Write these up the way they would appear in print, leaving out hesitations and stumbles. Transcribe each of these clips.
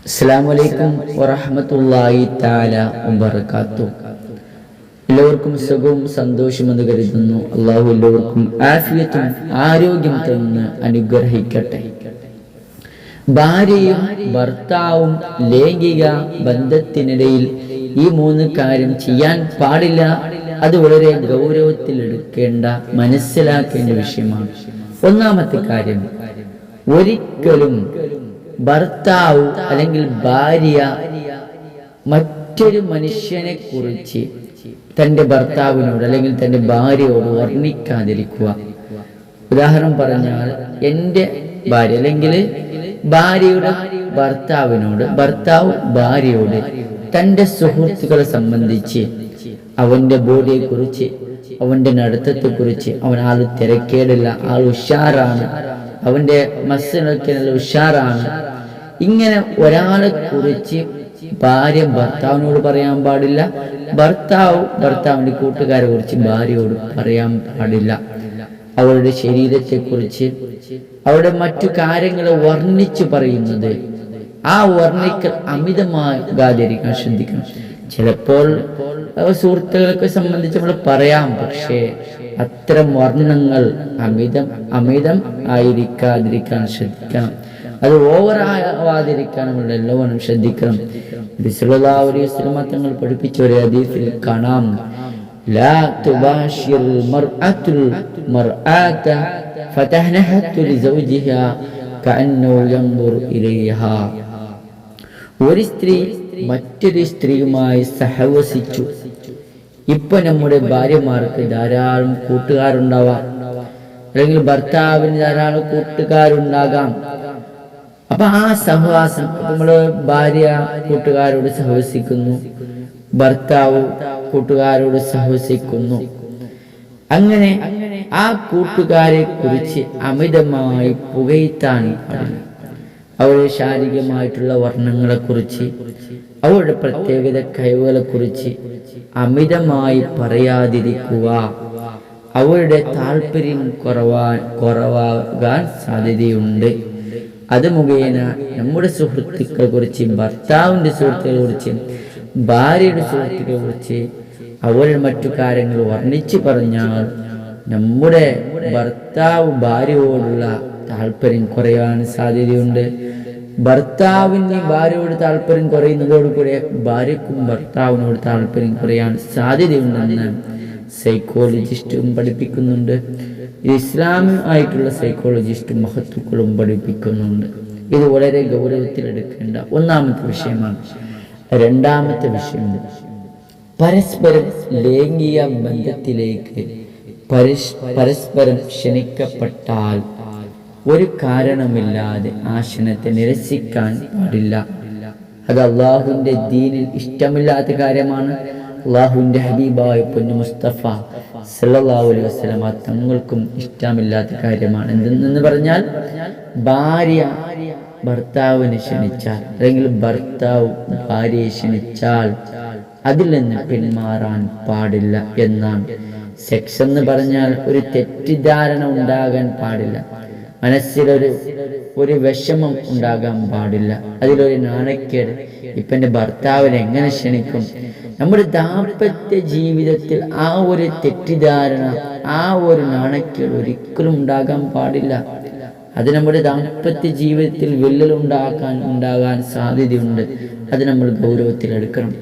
അസ്സലാമു അലൈക്കും വറഹ്മത്തുള്ളാഹി തആല വബറകാതുഹു. എല്ലാവർക്കും സുഖവും സന്തോഷവും എന്ന് കരുതുന്നു. അള്ളാഹു എല്ലാവർക്കും ആഫിയത്തും ആരോഗ്യം തന്ന് അനുഗ്രഹിക്കട്ടെ. ഭാര്യയും ഭർത്താവും ലൈംഗിക ബന്ധത്തിനിടയിൽ ഈ മൂന്ന് കാര്യം ചെയ്യാൻ പാടില്ല. അത് വളരെ ഗൗരവത്തിലെടുക്കേണ്ട, മനസ്സിലാക്കേണ്ട വിഷയമാണ്. ഒന്നാമത്തെ കാര്യം, ഒരിക്കലും ഭർത്താവ് അല്ലെങ്കിൽ ഭാര്യ മറ്റൊരു മനുഷ്യനെ കുറിച്ച് തൻ്റെ ഭർത്താവിനോട് അല്ലെങ്കിൽ തൻ്റെ ഭാര്യയോട് വർണ്ണിക്കാതിരിക്കുക. ഉദാഹരണം പറഞ്ഞാൽ, എൻ്റെ ഭാര്യ അല്ലെങ്കിൽ ഭാര്യയുടെ ഭർത്താവിനോട്, ഭർത്താവ് ഭാര്യയോട് തൻ്റെ സുഹൃത്തുക്കളെ സംബന്ധിച്ച്, അവൻ്റെ ബോഡിയെ കുറിച്ച്, അവൻ്റെ നടത്തത്തെ കുറിച്ച്, അവൻ ആൾ തിരക്കേടില്ല, ആൾ ഉഷാറാണ്, അവൻ്റെ മസിലൊക്കെ നല്ല ഉഷാറാണ്, ഇങ്ങനെ ഒരാളെ കുറിച്ച് ഭാര്യ ഭർത്താവിനോട് പറയാൻ പാടില്ല. ഭർത്താവ് ഭർത്താവിൻ്റെ കൂട്ടുകാരെ കുറിച്ച് ഭാര്യയോട് പറയാൻ പാടില്ല. അവളുടെ ശരീരത്തെക്കുറിച്ച്, അവരുടെ മറ്റു കാര്യങ്ങളെ വർണ്ണിച്ചു പറയുന്നത്, ആ വർണ്ണിക്കൽ അമിതമാകാതിരിക്കാൻ ശ്രദ്ധിക്കണം. ചിലപ്പോൾ സുഹൃത്തുക്കളൊക്കെ സംബന്ധിച്ച് നമ്മൾ പറയാം, പക്ഷേ അത്തരം വർണ്ണങ്ങൾ അമിതം ആയിരിക്കാതിരിക്കാൻ ശ്രദ്ധിക്കണം. അത് ഓവറാവാതിരിക്കാൻ നമ്മൾ എല്ലാവരും ശ്രദ്ധിക്കണം. സല്ലല്ലാഹു അലൈഹി വസല്ലം തങ്ങൾ പഠിപ്പിച്ച ഒരു ഹദീസിൽ കാണാം, ലാ തുബാശിർ മർഅത്തുൽ മർഅത ഫതഹനഹതു ലിസൗജിഹാ കഅന്നഹു യൻദുർ ഇലൈഹാ. ഒരു സ്ത്രീ മറ്റൊരു സ്ത്രീയുമായി സഹവസിച്ചു. ഇപ്പൊ നമ്മുടെ ഭാര്യമാർക്ക് ധാരാളം കൂട്ടുകാരുണ്ടാവാം, അല്ലെങ്കിൽ ഭർത്താവിന് ധാരാളം കൂട്ടുകാരുണ്ടാകാം. അപ്പൊ ആ സഹവാസം, നമ്മള് ഭാര്യ കൂട്ടുകാരോട് സഹവസിക്കുന്നു, ഭർത്താവ് കൂട്ടുകാരോട് സഹവസിക്കുന്നു. അങ്ങനെ ആ കൂട്ടുകാരെ കുറിച്ച് അമിതമായി പുകഴ്ത്താൻ പാടില്ല. അവരുടെ ശാരീരികമായിട്ടുള്ള വർണ്ണങ്ങളെ കുറിച്ച്, അവരുടെ പ്രത്യേകത കഴിവുകളെ കുറിച്ച് അമിതമായി പറയാതിരിക്കുക. അവരുടെ താല്പര്യം കുറവാകാൻ സാധ്യതയുണ്ട്. അത് മുഖേന നമ്മുടെ സുഹൃത്തുക്കളെ കുറിച്ച്, ഭർത്താവിൻ്റെ സുഹൃത്തുക്കളെ കുറിച്ച്, ഭാര്യയുടെ സുഹൃത്തുക്കളെ കുറിച്ച്, അവരുടെ മറ്റു കാര്യങ്ങൾ വർണ്ണിച്ച് പറഞ്ഞാൽ നമ്മുടെ ഭർത്താവ് ഭാര്യയോടുള്ള താല്പര്യം കുറയാൻ സാധ്യതയുണ്ട്. ഭർത്താവിന് ഭാര്യയോട് താല്പര്യം കുറയുന്നതോടുകൂടെ ഭാര്യക്കും ഭർത്താവിനോട് താല്പര്യം കുറയാൻ സാധ്യതയുണ്ടെന്ന് സൈക്കോളജിസ്റ്റും പഠിപ്പിക്കുന്നുണ്ട്. ഇസ്ലാമിക ആയിട്ടുള്ള സൈക്കോളജിസ്റ്റും മഹത്തുക്കളും പഠിപ്പിക്കുന്നുണ്ട്. ഇത് വളരെ ഗൗരവത്തിലെടുക്കേണ്ട ഒന്നാമത്തെ വിഷയമാണ്. രണ്ടാമത്തെ വിഷയം, പരസ്പരം ലൈംഗിക ബന്ധത്തിലേക്ക് പരസ്പരം ക്ഷണിക്കപ്പെട്ടാൽ ഒരു കാരണമില്ലാതെ ആ ക്ഷണത്തെ നിരസിക്കാൻ പാടില്ല. അത് അള്ളാഹുവിൻ്റെ ദീനിൽ ഇഷ്ടമില്ലാത്ത കാര്യമാണ്. അള്ളാഹുവിൻ്റെ ഹബീബായ പൊന്നു മുസ്തഫ സല്ലല്ലാഹു അലൈഹി വസല്ലം തങ്ങൾക്കും ഇഷ്ടമില്ലാത്ത കാര്യമാണ്. എന്തെന്ന് പറഞ്ഞാൽ, ഭാര്യ ഭർത്താവിനെ ക്ഷണിച്ചാൽ, അല്ലെങ്കിൽ ഭർത്താവ് ഭാര്യയെ ക്ഷണിച്ചാൽ അതിൽ നിന്ന് പിന്മാറാൻ പാടില്ല എന്നാണ്. സെക്സ് എന്ന് പറഞ്ഞാൽ ഒരു തെറ്റിദ്ധാരണ ഉണ്ടാകാൻ പാടില്ല, മനസ്സിലൊരു വിഷമം ഉണ്ടാകാൻ പാടില്ല, അതിലൊരു നാണക്കേട്. ഇപ്പം എൻ്റെ ഭർത്താവിനെ എങ്ങനെ ക്ഷണിക്കും? നമ്മുടെ ദാമ്പത്യ ജീവിതത്തിൽ ആ ഒരു തെറ്റിദ്ധാരണ, ആ ഒരു നാണക്കേട് ഒരിക്കലും ഉണ്ടാകാൻ പാടില്ല. അത് നമ്മുടെ ദാമ്പത്യ ജീവിതത്തിൽ ഉണ്ടാകാൻ സാധ്യതയുണ്ട്. അത് നമ്മൾ ഗൗരവത്തിലെടുക്കണം.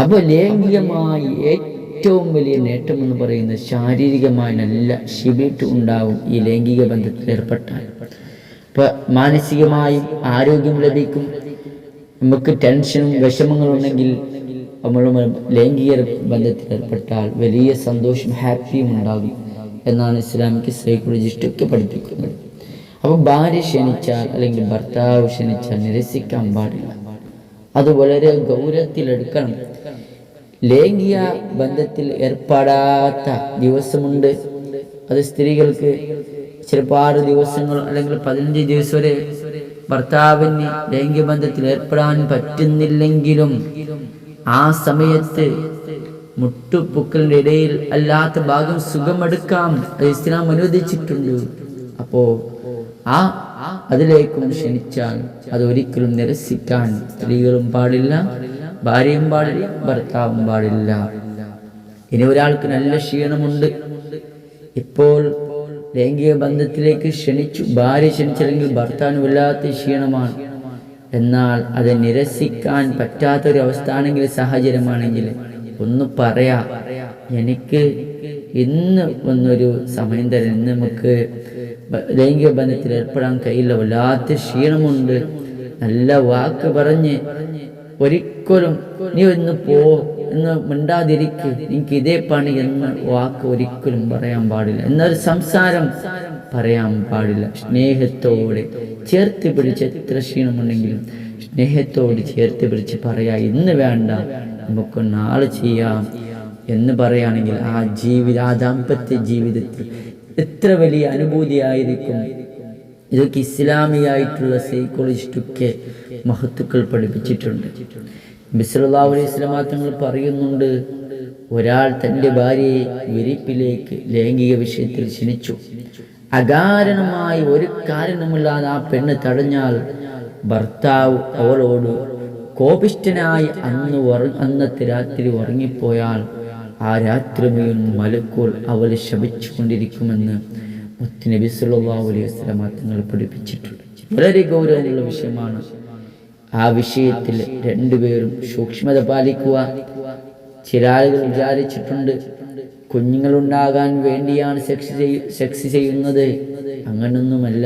അപ്പോൾ ലൈംഗികമായി ഏറ്റവും വലിയ നേട്ടം എന്ന് പറയുന്നത് ശാരീരികമായി നല്ല ഷിബിട്ട് ഉണ്ടാകും ഈ ലൈംഗിക ബന്ധത്തിൽ ഏർപ്പെട്ടാൽ. ഇപ്പൊ മാനസികമായും ആരോഗ്യം ലഭിക്കും. നമുക്ക് ടെൻഷനും വിഷമങ്ങളും ഉണ്ടെങ്കിൽ നമ്മൾ ലൈംഗിക ബന്ധത്തിൽ ഏർപ്പെട്ടാൽ വലിയ സന്തോഷം, ഹാപ്പിയും ഉണ്ടാകും എന്നാണ് ഇസ്ലാമിക് സൈക്കോളജിസ്റ്റ് ഒക്കെ പഠിപ്പിക്കുന്നത്. അപ്പോൾ ഭാര്യ ക്ഷണിച്ചാൽ അല്ലെങ്കിൽ ഭർത്താവ് ക്ഷണിച്ചാൽ നിരസിക്കാൻ പാടില്ല. അത് വളരെ ഗൗരവത്തിലെടുക്കണം. ലൈംഗിക ബന്ധത്തിൽ ഏർപ്പെടാത്ത ദിവസമുണ്ട്. അത് സ്ത്രീകൾക്ക് ചിലപ്പോൾ 6 ദിവസങ്ങൾ അല്ലെങ്കിൽ 15 ദിവസം വരെ ഭർത്താവിന് ലൈംഗിക ബന്ധത്തിൽ ഏർപ്പെടാൻ പറ്റുന്നില്ലെങ്കിലും ആ സമയത്ത് മുട്ടുപൊക്കലിന്റെ ഇടയിൽ അല്ലാത്ത ഭാഗം സുഖമെടുക്കാം. അത് ഇസ്ലാം അനുവദിച്ചിട്ടുണ്ട്. അപ്പോ ആ അതിലേക്കും ക്ഷണിച്ചാൽ അതൊരിക്കലും നിരസിക്കാൻ സ്ത്രീകളും പാടില്ല, ഭാര്യയും പാടില്ല, ഭർത്താവും പാടില്ല. ഇനി ഒരാൾക്ക് നല്ല ക്ഷീണമുണ്ട്, ഇപ്പോൾ ലൈംഗിക ബന്ധത്തിലേക്ക് ക്ഷണിച്ചു, ഭാര്യ ക്ഷണിച്ചില്ലെങ്കിൽ ഭർത്താവിന് വല്ലാത്ത ക്ഷീണമാണ്, എന്നാൽ അത് നിരസിക്കാൻ പറ്റാത്തൊരവസ്ഥ ആണെങ്കിൽ, സാഹചര്യമാണെങ്കിൽ ഒന്ന് പറയാ, എനിക്ക് ഇന്ന് ഒന്നൊരു സമയം തരാം, ഇന്ന് നമുക്ക് ലൈംഗിക ബന്ധത്തിൽ ഏർപ്പെടാൻ കഴിയില്ല, വല്ലാത്ത ക്ഷീണമുണ്ട്, നല്ല വാക്ക് പറഞ്ഞ് ഒരിക്കലും നീ ഒന്ന് പോ എന്ന് മിണ്ടാതിരിക്ക്, എനിക്ക് ഇതേ പണി എന്ന വാക്ക് ഒരിക്കലും പറയാൻ പാടില്ല, എന്നൊരു സംസാരം പറയാൻ പാടില്ല. സ്നേഹത്തോടെ ചേർത്ത് പിടിച്ച്, എത്ര ക്ഷീണമുണ്ടെങ്കിലും സ്നേഹത്തോട് ചേർത്ത് പിടിച്ച് പറയാ, ഇന്ന് വേണ്ട, നമുക്ക് നാളെ ചെയ്യാം എന്ന് പറയുകയാണെങ്കിൽ ആ ദാമ്പത്യ ജീവിതത്തിൽ എത്ര വലിയ അനുഭൂതിയായിരിക്കും. ഇതൊക്കെ ഇസ്ലാമിയായിട്ടുള്ള സൈക്കോളജിസ്റ്റൊക്കെ മഹത്തുക്കൾ പഠിപ്പിച്ചിട്ടുണ്ട്. നബി സല്ലല്ലാഹു അലൈഹി വസല്ലം തങ്ങൾ പറയുന്നുണ്ട്, ഒരാൾ തൻ്റെ ഭാര്യയെ വിരിപ്പിലേക്ക് ലൈംഗിക വിഷയത്തിൽ ക്ഷണിച്ചു, അകാരണമായി ഒരു കാരണമില്ലാതെ ആ പെണ്ണ് തടഞ്ഞാൽ, ഭർത്താവ് അവളോട് കോപിഷ്ഠനായി അന്നത്തെ രാത്രി ഉറങ്ങിപ്പോയാൽ, ആ രാത്രി മുഴുവൻ മലക്കുകൾ അവളെ ശപിച്ചുകൊണ്ടിരിക്കുമെന്ന് നബി സല്ലല്ലാഹു അലൈഹി വസല്ലം തങ്ങൾ പഠിപ്പിച്ചിട്ടുണ്ട്. വളരെ ഗൗരവമുള്ള വിഷയമാണ്. ആ വിഷയത്തിൽ രണ്ടുപേരും സൂക്ഷ്മത പാലിക്കുക. ചില ആളുകൾ വിചാരിച്ചിട്ടുണ്ട്, കുഞ്ഞുങ്ങളുണ്ടാകാൻ വേണ്ടിയാണ് സെക്സ് ചെയ്യുന്നത്. അങ്ങനൊന്നുമല്ല,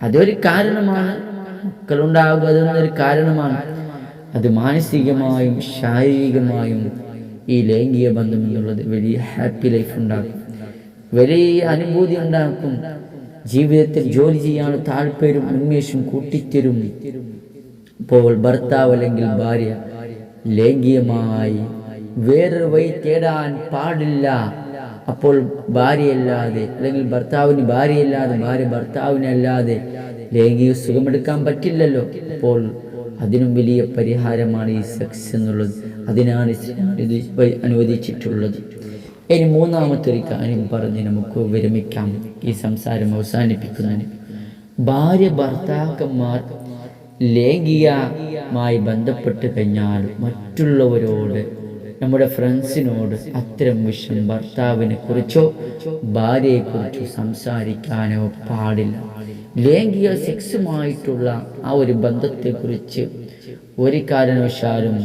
അതൊരു കാരണമാണ്. മക്കളുണ്ടാകുക അതൊന്നൊരു കാരണമാണ്. അത് മാനസികമായും ശാരീരികമായും ഈ ലൈംഗിക ബന്ധം എന്നുള്ളത് വലിയ ഹാപ്പി ലൈഫ് ഉണ്ടാക്കും, വലിയ അനുഭൂതി ഉണ്ടാക്കും. ജീവിതത്തിൽ ജോലി ചെയ്യാൻ താല്പര്യം, ഉന്മേഷം കൂട്ടിത്തരും. ഇപ്പോൾ ഭർത്താവ് അല്ലെങ്കിൽ ഭാര്യ ലൈംഗികമായി വേറൊരു വഴി തേടാൻ പാടില്ല. അപ്പോൾ ഭാര്യയല്ലാതെ അല്ലെങ്കിൽ ഭർത്താവിന് ഭാര്യയല്ലാതെ, ഭാര്യ ഭർത്താവിനല്ലാതെ ലൈംഗിക സുഖമെടുക്കാൻ പറ്റില്ലല്ലോ. അപ്പോൾ അതിനും വലിയ പരിഹാരമാണ് ഈ സെക്സ് എന്നുള്ളത്. അതിനാണ് അനുവദിച്ചിട്ടുള്ളത്. ഇനി മൂന്നാമത്തെ ഒരു കാര്യം പറഞ്ഞ് നമുക്ക് വിരമിക്കാം, ഈ സംസാരം അവസാനിപ്പിക്കുന്നതിന്. ഭാര്യ ഭർത്താക്കന്മാർ ലൈംഗികമായി ബന്ധപ്പെട്ട് കഴിഞ്ഞാൽ മറ്റുള്ളവരോട്, നമ്മുടെ ഫ്രണ്ട്സിനോട് അത്തരം വിഷയം ഭർത്താവിനെ കുറിച്ചോ ഭാര്യയെക്കുറിച്ചോ സംസാരിക്കാനോ പാടില്ല. ലൈംഗിക സെക്സുമായിട്ടുള്ള ആ ഒരു ബന്ധത്തെക്കുറിച്ച് ഒരു കാരണവശാലും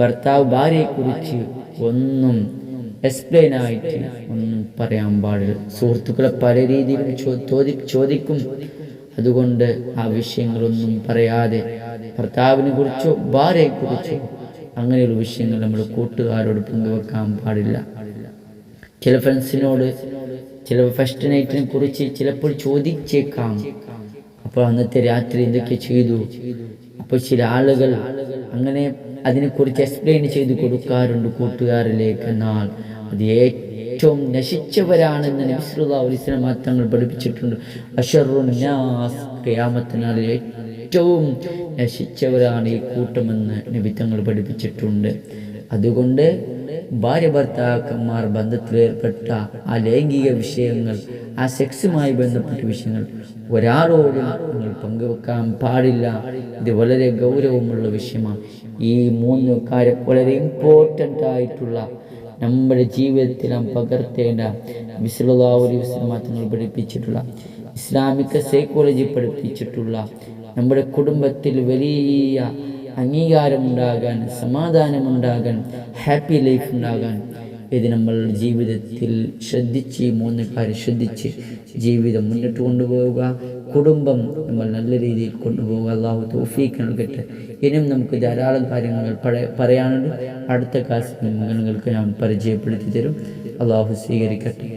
ഭർത്താവ് ഭാര്യയെക്കുറിച്ച് ഒന്നും എക്സ്പ്ലെയിൻ ആയിട്ട് ഒന്നും പറയാൻ പാടില്ല. സുഹൃത്തുക്കളെ പല രീതിയിലും ചോദിക്കും. അതുകൊണ്ട് ആ വിഷയങ്ങളൊന്നും പറയാതെ ഭർത്താവിനെ കുറിച്ചോ ഭാര്യയെക്കുറിച്ചോ അങ്ങനെയുള്ള വിഷയങ്ങൾ നമ്മൾ കൂട്ടുകാരോട് പങ്കുവെക്കാൻ പാടില്ല. ചില ഫ്രണ്ട്സിനോട് ചില ഫസ്റ്റ് നൈറ്റിനെ കുറിച്ച് ചിലപ്പോൾ ചോദിച്ചേക്കാം, അപ്പോൾ അന്നത്തെ രാത്രി എന്തൊക്കെ ചെയ്തു. അപ്പോൾ ചില ആളുകൾ അങ്ങനെ അതിനെക്കുറിച്ച് എക്സ്പ്ലെയിൻ ചെയ്ത് കൊടുക്കാറുണ്ട് കൂട്ടുകാരിലേക്ക്. എന്നാൽ അത് ഏറ്റവും നശിച്ചവരാണെന്ന് നബി സല്ലല്ലാഹു അലൈഹി വസല്ലം തങ്ങൾ പഠിപ്പിച്ചിട്ടുണ്ട്. അശറുൻ നാസ്, ഖിയാമത്ത് നാളിൽ ഏറ്റവും നശിച്ചവരാണ് ഈ കൂട്ടമെന്ന് നബി തങ്ങൾ പഠിപ്പിച്ചിട്ടുണ്ട്. അതുകൊണ്ട് ഭാര്യ ഭർത്താക്കന്മാർ ബന്ധത്തിലേർപ്പെട്ട ആ ലൈംഗിക വിഷയങ്ങൾ, ആ സെക്സുമായി ബന്ധപ്പെട്ട വിഷയങ്ങൾ ഒരാളോടും നിങ്ങൾ പങ്കുവെക്കാൻ പാടില്ല. ഇത് വളരെ ഗൗരവമുള്ള വിഷയമാണ്. ഈ മൂന്ന് കാര്യം വളരെ ഇമ്പോർട്ടൻ്റ് ആയിട്ടുള്ള, നമ്മുടെ ജീവിതത്തിൽ നാം പകർത്തേണ്ട, നബി സല്ലല്ലാഹു അലൈഹി വസല്ലം തങ്ങൾ പഠിപ്പിച്ചിട്ടുള്ള, ഇസ്ലാമിക സൈക്കോളജി പഠിപ്പിച്ചിട്ടുള്ള, നമ്മുടെ കുടുംബത്തിൽ വലിയ അംഗീകാരമുണ്ടാകാൻ, സമാധാനമുണ്ടാകാൻ, ഹാപ്പി ലൈഫ് ഉണ്ടാകാൻ ഇത് നമ്മൾ ജീവിതത്തിൽ ശ്രദ്ധിച്ച്, ഈ മൂന്ന് കാര്യം ശ്രദ്ധിച്ച് ജീവിതം മുന്നോട്ട് കൊണ്ടുപോവുക. കുടുംബം നമ്മൾ നല്ല രീതിയിൽ കൊണ്ടുപോവുക. അള്ളാഹു തൗഫീഖ് നൽകട്ടെ. ഇനിയും നമുക്ക് ധാരാളം കാര്യങ്ങൾ പറയാനുണ്ട്. അടുത്ത ക്ലാസ്സിൽ നിങ്ങൾക്ക് ഞാൻ പരിചയപ്പെടുത്തി തരും. അള്ളാഹു സ്വീകരിക്കട്ടെ.